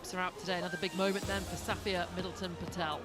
backs are out today. Another big moment then for Safia Middleton Patel.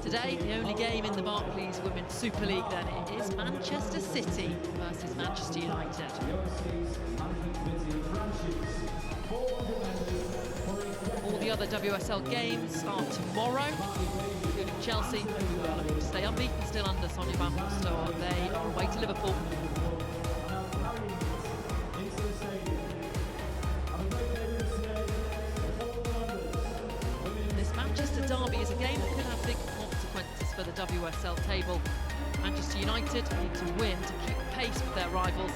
Today, the only game in the Barclays Women's Super League then is Manchester City versus Manchester United. All the other WSL games are tomorrow, including Chelsea, who are looking to stay unbeaten, still under Sonia Van Foster. They are away to Liverpool. This Manchester derby is a game that could have big consequences for the WSL table. Manchester United need to win to keep pace with their rivals.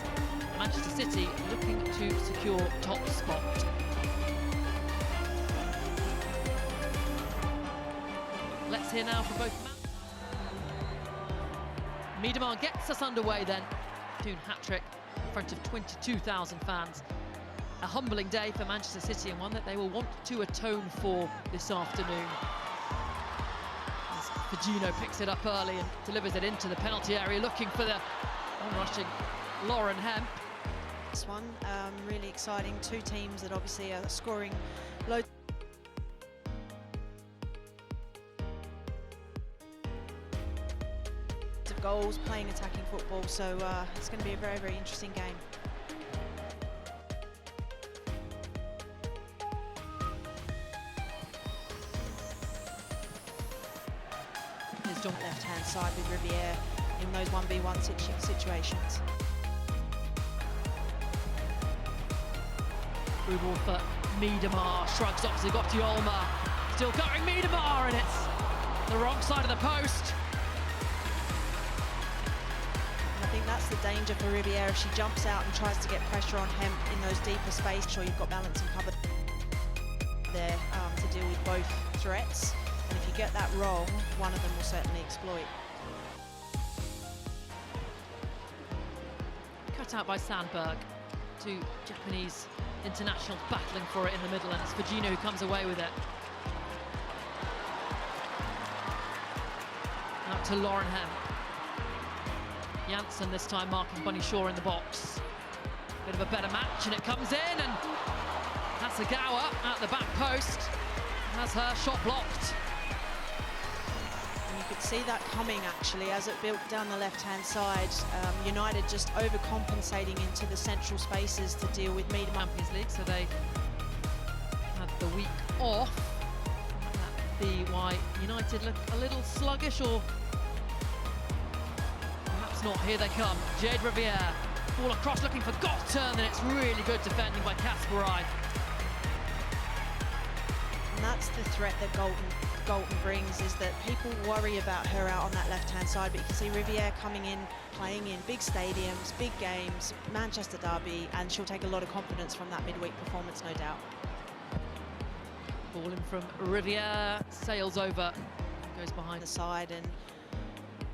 Manchester City looking to secure top spot. Let's hear now from both. Miedemar gets us underway then. Toon hat-trick in front of 22,000 fans. A humbling day for Manchester City and one that they will want to atone for this afternoon. As Fujino picks it up early and delivers it into the penalty area, looking for the onrushing Lauren Hemp. This one, really exciting. Two teams that obviously are scoring loads of goals, playing attacking football, so it's going to be a very, very interesting game. His joint left-hand side with Riviere in those 1v1 situations. Through ball for Miedemar, shrugs off Zigotiolma, still going Miedemar, and it's the wrong side of the post. And I think that's the danger for Riviere. If she jumps out and tries to get pressure on Hemp in those deeper spaces, sure you've got balance and cover there to deal with both threats. And if you get that wrong, one of them will certainly exploit. Cut out by Sandberg. Two Japanese internationals battling for it in the middle, and it's Fujino who comes away with it. Out to Lauren Hemp. Janssen this time marking Bunny Shaw in the box. Bit of a better match, and it comes in, and Hasegawa at the back post has her shot blocked. And you could see that coming actually as it built down the left-hand side. United just overcompensating into the central spaces to deal with Miedemar. Champions League, so they had the week off. That be why United look a little sluggish, or perhaps not. Here they come. Jade Riviere, ball across looking for Gotten, and it's really good defending by Kasparai. And that's the threat that Galton brings, is that people worry about her out on that left-hand side, but you can see Riviere coming in, playing in big stadiums, big games, Manchester derby, and she'll take a lot of confidence from that midweek performance, no doubt. Ball in from Riviere, sails over, goes behind the side, and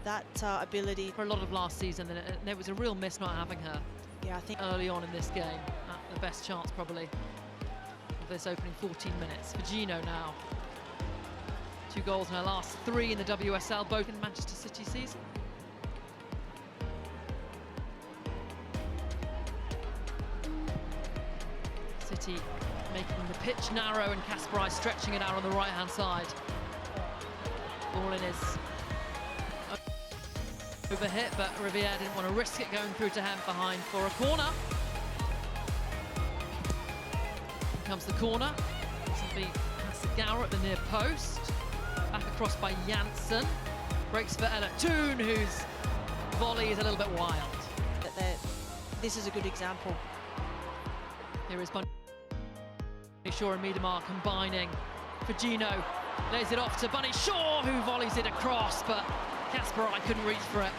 that ability for a lot of last season, and it was a real miss not having her. Yeah, I think early on in this game, at the best chance probably of this opening 14 minutes. Fujino now. 2 goals in her last 3 in the WSL, both in Manchester City season. City making the pitch narrow, and Kasparai stretching it out on the right-hand side. Ball in is overhit, but Riviere didn't want to risk it going through to Hemp behind for a corner. Here comes the corner. This will be Hasegawa at the near post. Back across by Janssen. Breaks for Ella Toon, whose volley is a little bit wild. This is a good example. Here is Bunny Shaw and Miedemar combining. Fujino lays it off to Bunny Shaw, who volleys it across, but Kasparai couldn't reach for it.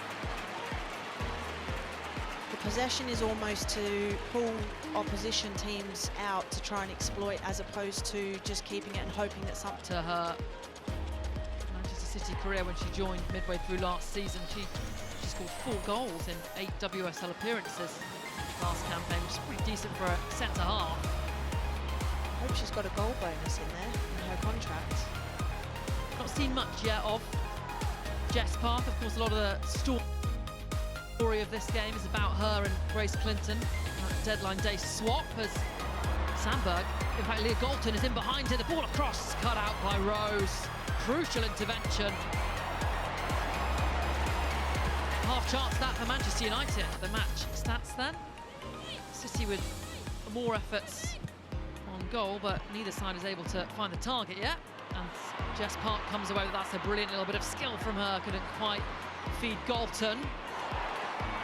The possession is almost to pull opposition teams out to try and exploit, as opposed to just keeping it and hoping that something. To her Manchester City career when she joined midway through last season, she scored 4 goals in 8 WSL appearances last campaign, which is pretty decent for a centre-half. hope she's got a goal bonus in there in her contract. Not seen much yet of Jess Park. Of course, a lot of the story of this game is about her and Grace Clinton. That deadline day swap as Sandberg, in fact Leah Galton is in behind her, the ball across, cut out by Rose. Crucial intervention. Half chance that for Manchester United. The match stats then. City with more efforts on goal, but neither side is able to find the target yet. And Jess Park comes away with that's a brilliant little bit of skill from her, couldn't quite feed Galton.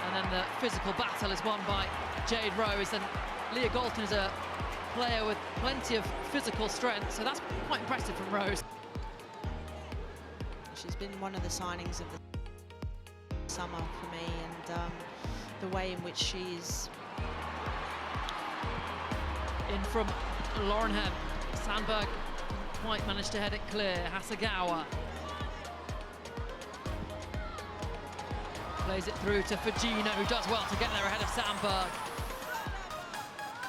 And then the physical battle is won by Jade Rose, and Leah Galton is a player with plenty of physical strength, so that's quite impressive from Rose. She's been one of the signings of the summer for me, and the way in which she's in from Lauren Hemp. Sandberg didn't quite managed to head it clear. Hasegawa plays it through to Fujino, who does well to get there ahead of Sandberg.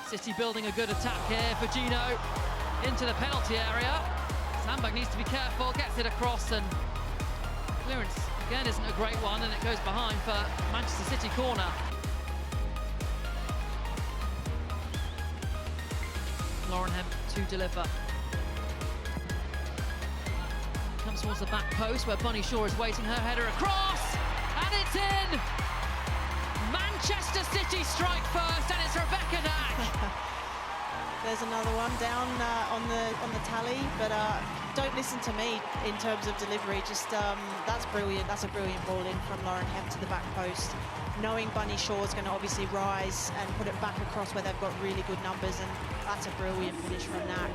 City building a good attack here. Fujino into the penalty area. Sandberg needs to be careful, gets it across, and clearance again isn't a great one, and it goes behind for Manchester City corner. Lauren Hemp to deliver. Comes towards the back post where Bunny Shaw is waiting, her header across, and it's in! Manchester City strike first, and it's Rebecca Nack. There's another one down on the tally, but don't listen to me in terms of delivery. Just that's brilliant. That's a brilliant ball in from Lauren Hemp to the back post. Knowing Bunny Shaw is going to obviously rise and put it back across where they've got really good numbers, and that's a brilliant finish from Nack.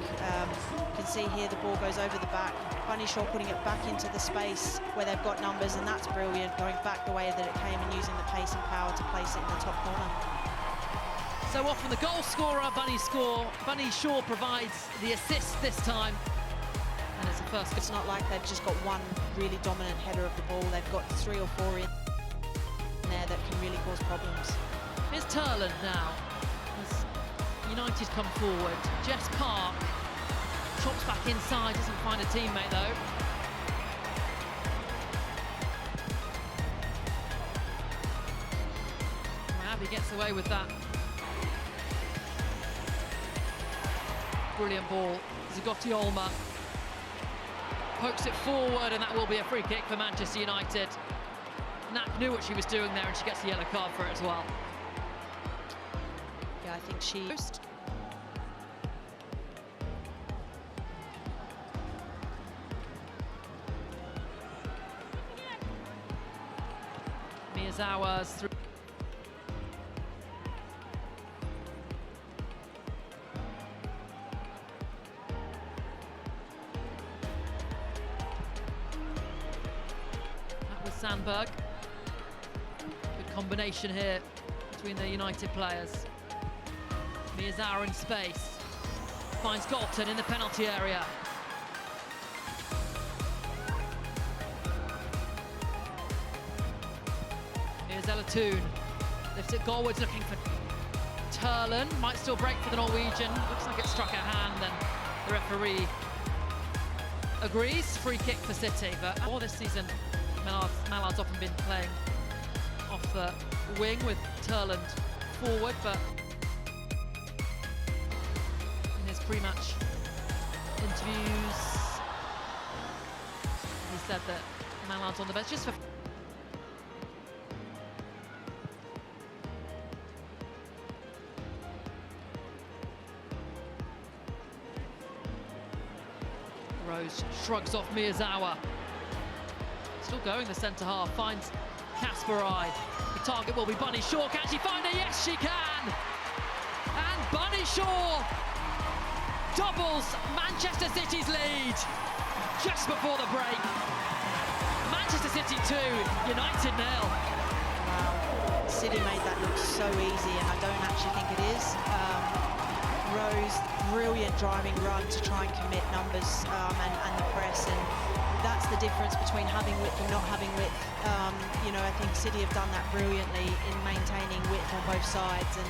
You can see here the ball goes over the back. Bunny Shaw putting it back into the space where they've got numbers, and that's brilliant. Going back the way that it came and using the pace and power to place it in the top corner. So often the goal scorer, Bunny Shaw provides the assist this time. And it's a first. It's not like they've just got one really dominant header of the ball. They've got 3 or 4 in there that can really cause problems. Here's Turland now. As United come forward. Jess Park chops back inside, doesn't find a teammate though. Abby gets away with that. Brilliant ball. Zagotti Olma pokes it forward, and that will be a free kick for Manchester United. Nack knew what she was doing there, and she gets the yellow card for it as well. Yeah, I think she... Miyazawa's through. That was Sandberg. Good combination here between the United players. Miyazawa in space. Finds Galton in the penalty area. Here's Ella Toon. Lifts it goalwards looking for Turland. Might still break for the Norwegian. Looks like it struck her hand, and the referee agrees. Free kick for City. But all this season, Mallard's often been playing off the wing with Turland forward, but in his pre-match interviews, he said that Mallard's on the bench just for... Rose shrugs off Miyazawa. Still going the centre half, finds Kasparai. The target will be Bunny Shaw. Can she find her? Yes, she can! And Bunny Shaw doubles Manchester City's lead just before the break. Manchester City 2, United 0. Wow, City made that look so easy, and I don't actually think it is. Rose, brilliant driving run to try and commit numbers and the press, and that's the difference between having width and not having width. You know, I think City have done that brilliantly in maintaining width on both sides, and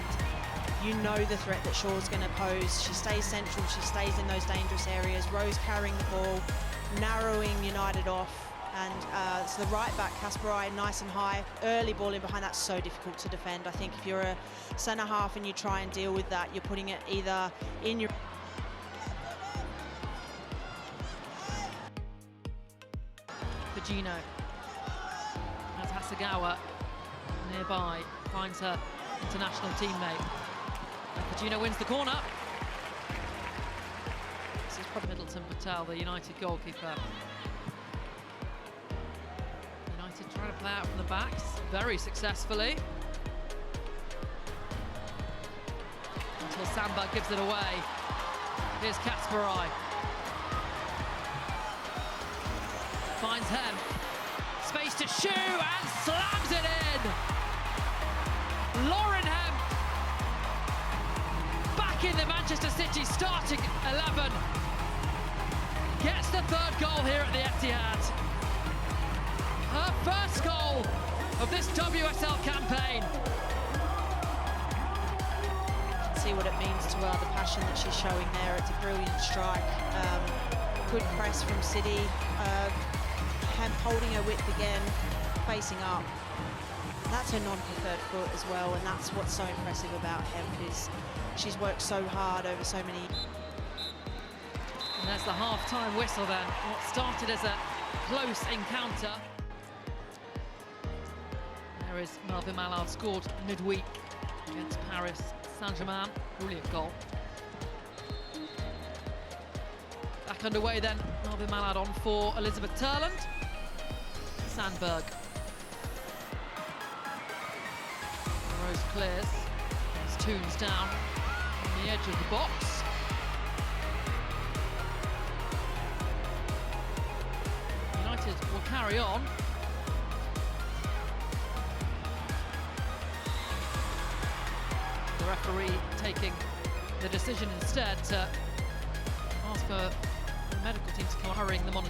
You know the threat that Shaw's going to pose. She stays central, she stays in those dangerous areas. Rose carrying the ball, narrowing United off. And it's the right back, Kasparai, nice and high. Early ball in behind, that's so difficult to defend. I think if you're a centre half and you try and deal with that, you're putting it either in your... Fujino has Hasegawa nearby, finds her international teammate. Fujino wins the corner. This is probably Middleton Patel, the United goalkeeper. United trying to play out from the backs very successfully. Until Sandberg gives it away. Here's Kasparai. Finds Hem. Space to shoot and slams it in! Lauren Hem back in the Manchester City starting 11. Gets the third goal here at the Etihad. Her first goal of this WSL campaign. See what it means to her, the passion that she's showing there. It's a brilliant strike. Good press from City. Hem holding her width again, facing up. That's her non-preferred foot as well, and that's what's so impressive about Hem, is she's worked so hard over so many. And there's the half-time whistle then. What started as a close encounter. There is Melvin Mallard, scored midweek against Paris Saint-Germain. Brilliant goal. Back underway then, Melvin Mallard on for Elizabeth Turland. Sandberg. Rose clears. It's Toons down on the edge of the box. United will carry on. The referee taking the decision instead to ask for the medical team to come, hurrying them on.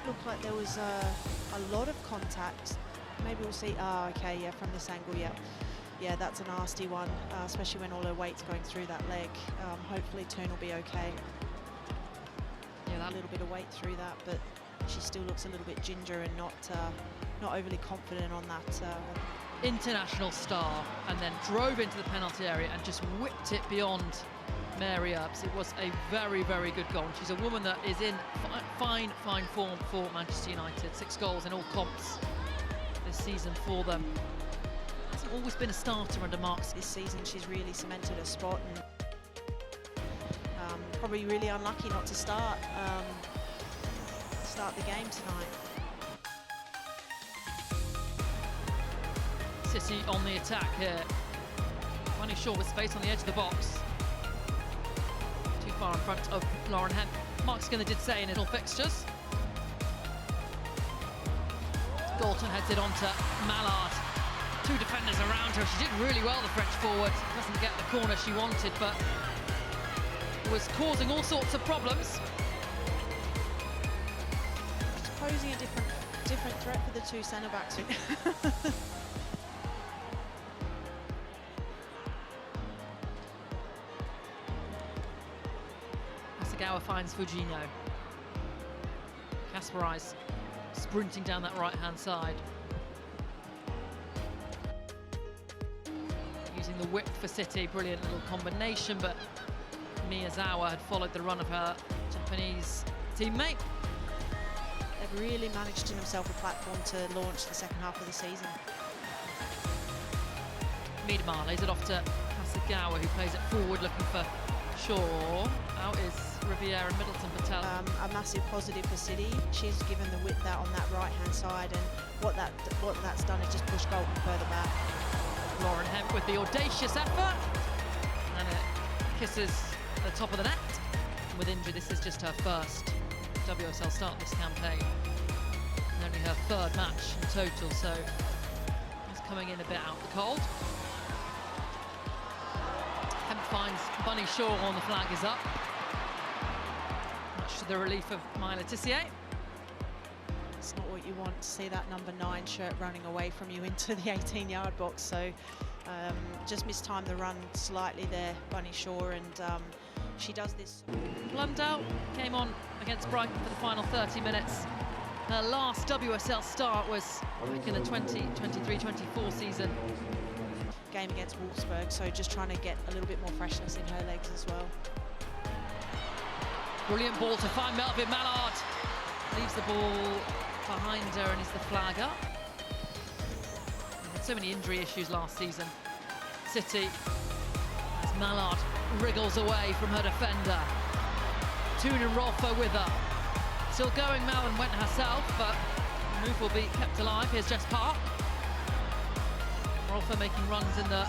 Looked like there was a lot of contact. Maybe we'll see. Okay, yeah, from this angle, yeah, that's a nasty one, especially when all her weight's going through that leg. Hopefully Toon will be okay. Yeah, that little bit of weight through that, but she still looks a little bit ginger and not overly confident on that. International star, and then drove into the penalty area and just whipped it beyond Mary Earps. It was a very, very good goal. She's a woman that is in fine form for Manchester United. 6 goals in all comps this season for them. Hasn't always been a starter under Marks. This season she's really cemented her spot, and probably really unlucky not to start the game tonight. City on the attack here. Bunny Shaw with space on the edge of the box. Too far in front of Lauren Hem. Mark Skinner did say in all fixtures. Galton heads it on to Mallard. 2 defenders around her. She did really well, the French forward. Doesn't get the corner she wanted, but was causing all sorts of problems. Just posing a different threat for the 2 centre-backs. Hasegawa finds Fujino. Kasparai's sprinting down that right-hand side. Using the whip for City, brilliant little combination, but Miyazawa had followed the run of her Japanese teammate. They've really managed to themselves a platform to launch the second half of the season. Miedemar lays it off to Hasegawa, who plays it forward, looking for Shaw. Out is Riviere and Middleton Patel. A massive positive for City. She's given the width out on that right-hand side, and what that's done is just push Galton further back. Lauren Hemp with the audacious effort, and it kisses the top of the net. And with injury, this is just her first WSL start this campaign, and only her 3rd match in total, so it's coming in a bit out the cold. Hemp finds Bunny Shaw on the flag is up, much to the relief of Myla Tissier. It's not what you want to see, that number 9 shirt running away from you into the 18-yard box. So just mistimed the run slightly there, Bunny Shaw, and she does this. Blundell came on against Brighton for the final 30 minutes. Her last WSL start was back in the 2023-24 season. Game against Wolfsburg, so just trying to get a little bit more freshness in her legs as well. Brilliant ball to find Melvin Mallard. Leaves the ball behind her and is the flag up. Had so many injury issues last season. City, as Mallard wriggles away from her defender. Toon and Rolfo with her. Still going, Malin went herself, but the move will be kept alive. Here's Jess Park. Rolfo making runs in the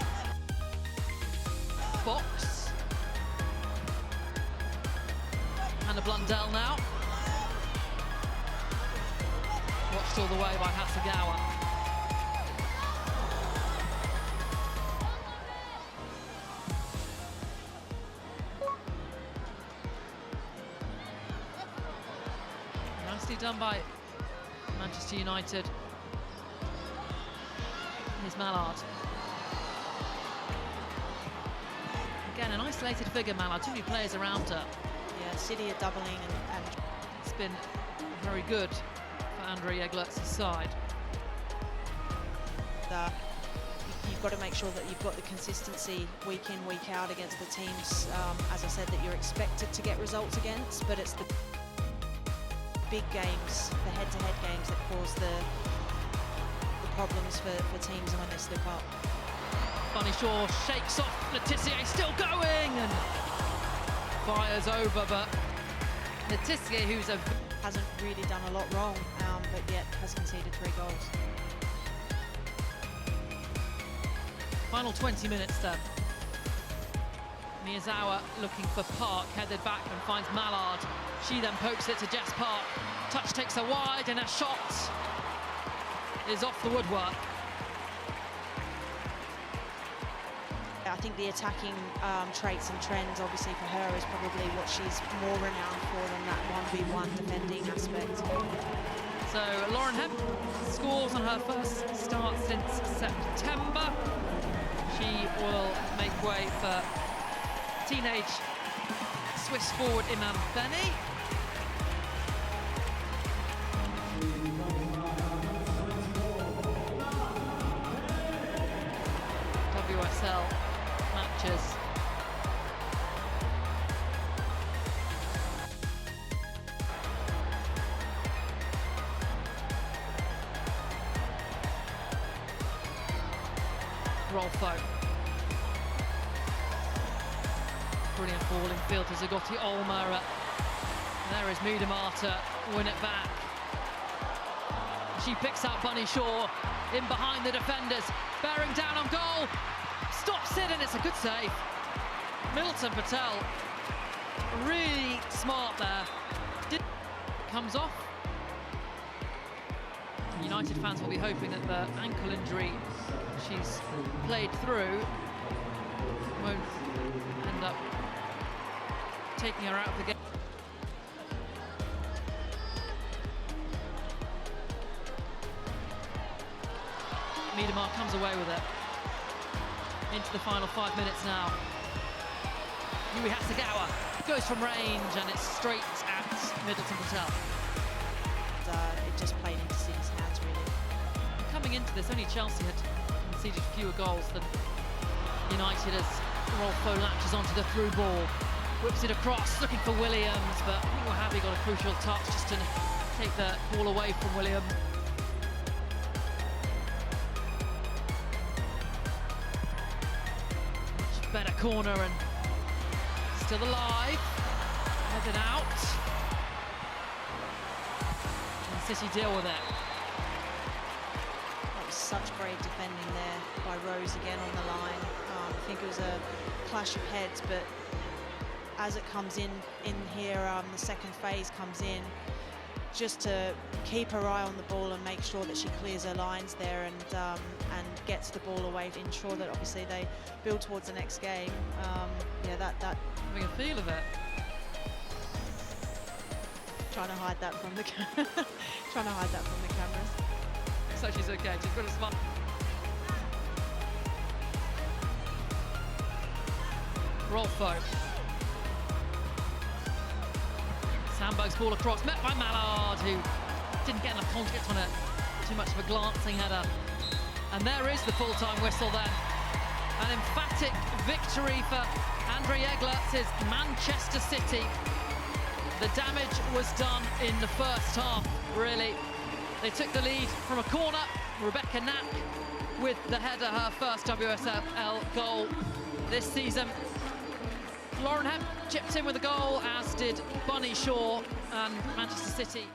box. Hannah Blundell now. Watched all the way by Hasegawa. Nicely done by Manchester United. Here's Mallard. Again, an isolated figure, Mallard. Too many players around her. Yeah, City are doubling and it's been very good for Andrea Eglert's side. You've got to make sure that you've got the consistency week in, week out against the teams, as I said, that you're expected to get results against, but it's the big games, the head-to-head games that cause the problems for teams when they slip up. Bunny Shaw shakes off Letitia, still going, and fires over, but Letitia, who's hasn't really done a lot wrong, but yet has conceded 3 goals. Final 20 minutes then. Miyazawa looking for Park, headed back and finds Mallard. She then pokes it to Jess Park. Touch takes her wide and a shot is off the woodwork. I think the attacking traits and trends, obviously for her, is probably what she's more renowned for than that 1v1 defending aspect. So Lauren Hemp scores on her first start since September. She will make way for teenage Swiss forward Imam Beni. WSL matches. Rolfo. Brilliant ball in field to Zagotti Olmer. There is Miedema to win it back. She picks out Bunny Shaw in behind the defenders, bearing down on goal. Stops it and it's a good save. Middleton Patel, really smart there. Comes off. United fans will be hoping that the ankle injury she's played through won't end up taking her out of the game. Miedema comes away with it. Into the final 5 minutes now. Yui Hasegawa goes from range and it's straight at Middleton Patel. It just played into City's hands, really. Coming into this, only Chelsea had conceded fewer goals than United as Rolfo latches onto the through ball. Whips it across, looking for Williams, but I think Wahhabi got a crucial touch just to take the ball away from Williams. Much better corner and still alive. Headed out. And City deal with it. That was such great defending there by Rose again on the line. I think it was a clash of heads, but as it comes in here, the second phase comes in, just to keep her eye on the ball and make sure that she clears her lines there and gets the ball away to ensure that obviously they build towards the next game. Yeah, that having a feel of it. trying to hide that from the trying to hide that from the cameras. So she's okay. She's got a smile. Rolfo. Sandberg's ball across, met by Mallard, who didn't get enough contact on it. Too much of a glancing header. And there is the full-time whistle then. An emphatic victory for Andre Eglert's Manchester City. The damage was done in the first half, really. They took the lead from a corner. Rebecca Knack with the header, her first WSL goal this season. Lauren Hemp chipped in with a goal, as did Bunny Shaw, and Manchester City